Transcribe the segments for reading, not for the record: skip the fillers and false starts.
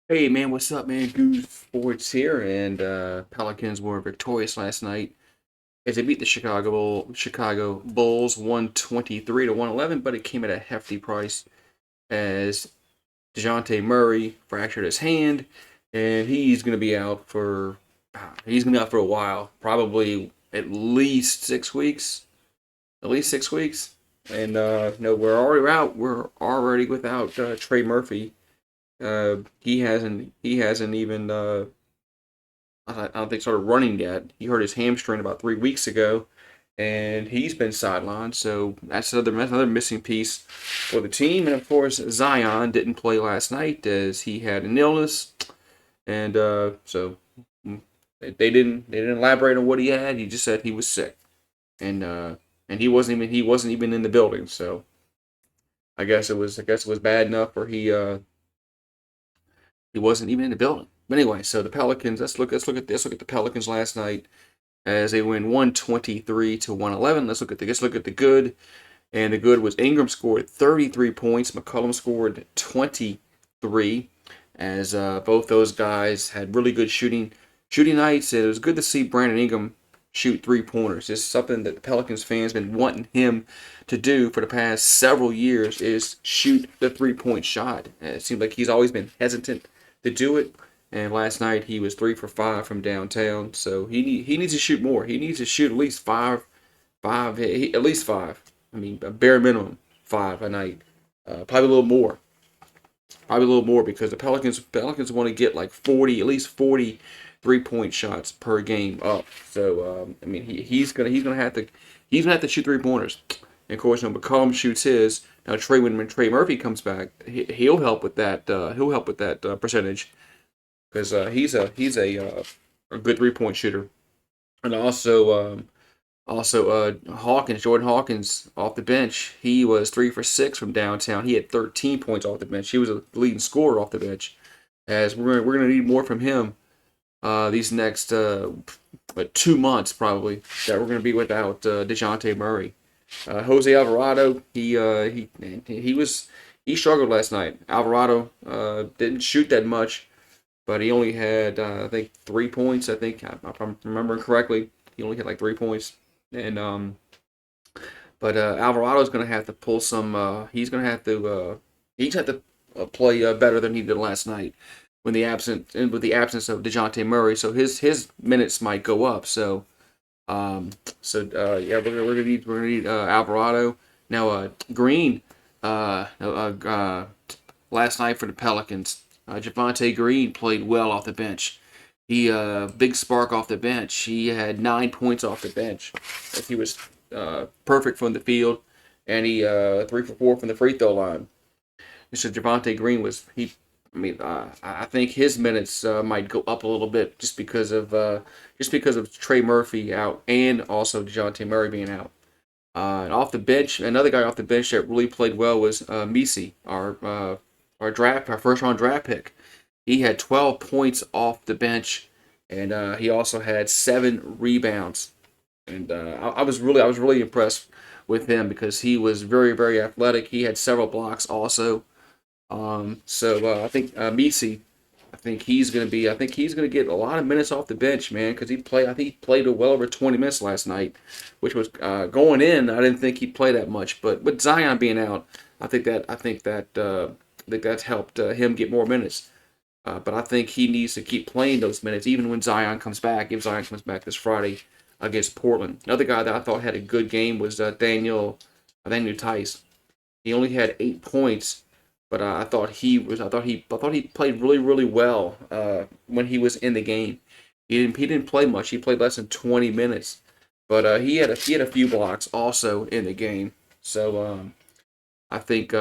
Hey man, what's up, man? GooseSports here, and Pelicans were victorious last night as they beat the Chicago Bulls 123 to 111, but it came at a hefty price as Dejounte Murray fractured his hand, and he's gonna be out for a while, probably at least 6 weeks, and no, we're already out. We're already without Trey Murphy. He hasn't even I don't think started running yet. He hurt his hamstring about 3 weeks ago, and he's been sidelined. So that's another missing piece for the team. And of course, Zion didn't play last night as he had an illness, and mm, they didn't elaborate on what he had. He just said he was sick, and uh, and he wasn't even in the building. So I guess it was bad enough where he wasn't even in the building. But anyway, so the Pelicans. Let's look at the Pelicans last night as they win 123 to 111. Let's look at the good, and the good was Ingram scored 33 points. McCollum scored 23, as both those guys had really good shooting nights. It was good to see Brandon Ingram shoot 3 pointers. It's something that the Pelicans fans been wanting him to do for the past several years is shoot the 3-point shot. And it seems like he's always been hesitant to do it. And last night he was 3 for 5 from downtown. So he needs to shoot more. He needs to shoot at least at least five. I mean, a bare minimum 5 a night. Probably a little more because the Pelicans want to get like 40, at least 40 3-point shots per game up. So I mean, he's gonna have to shoot 3 pointers. And of course, when McCollum shoots his, now when Trey Murphy comes back, he'll help with that. He'll help with that percentage because he's a good 3-point shooter. And also Jordan Hawkins off the bench. He was 3 for 6 from downtown. He had 13 points off the bench. He was a leading scorer off the bench. As we're gonna need more from him these next 2 months probably that we're gonna be without Dejounte Murray. Jose Alvarado, he struggled last night. Alvarado didn't shoot that much, but he only had I think 3 points. I think if I'm remembering correctly, he only had like 3 points. And but Alvarado's going to have to pull some. He's have to play better than he did last night with the absence of Dejounte Murray. So his minutes might go up. Yeah, we're gonna need Alvarado now. Green, last night for the Pelicans. Javante Green played well off the bench. He big spark off the bench. He had 9 points off the bench. He was perfect from the field, and he 3 for 4 from the free throw line. So Javante Green was he. I mean, I think his minutes might go up a little bit just because of Trey Murphy out and also Dejounte Murray being out. And off the bench, another guy off the bench that really played well was Misi, our first round draft pick. He had 12 points off the bench, and he also had 7 rebounds. And I was really impressed with him because he was very very athletic. He had several blocks also. I think Misi, I think he's gonna get a lot of minutes off the bench, man, because I think he played well over 20 minutes last night, which was going in. I didn't think he'd play that much, but with Zion being out, I think that's helped him get more minutes. But I think he needs to keep playing those minutes even when Zion comes back. If Zion comes back this Friday against Portland, another guy that I thought had a good game was Daniel Tice. He only had 8 points, but I thought he played really really well when he was in the game. He didn't play much. He played less than 20 minutes, but he had a few blocks also in the game. So I think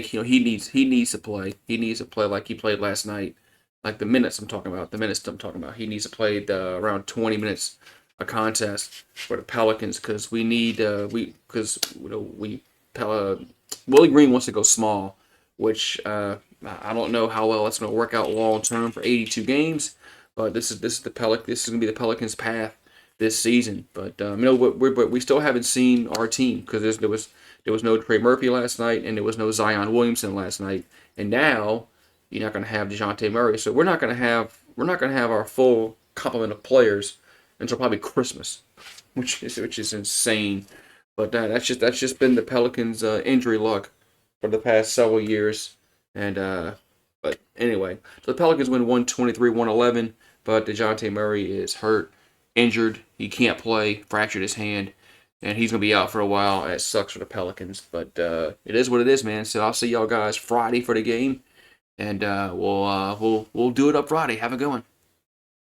he needs to play. He needs to play like he played last night, like the minutes I'm talking about. The minutes I'm talking about. He needs to play around 20 minutes a contest for the Pelicans because we need we because we Willie Green wants to go small, which I don't know how well that's going to work out long term for 82 games. But this is going to be the Pelicans' path this season. But we still haven't seen our team because there was no Trey Murphy last night and there was no Zion Williamson last night, and now You're not going to have Dejounte Murray, so we're not going to have our full complement of players until probably Christmas, which is insane. But that's just been the Pelicans' injury luck for the past several years. And but anyway, so the Pelicans win 123-111, but Dejounte Murray is hurt, injured. He can't play, fractured his hand, and he's gonna be out for a while. It sucks for the Pelicans, but it is what it is, man. So I'll see y'all guys Friday for the game, and we'll do it up Friday. Have a good one.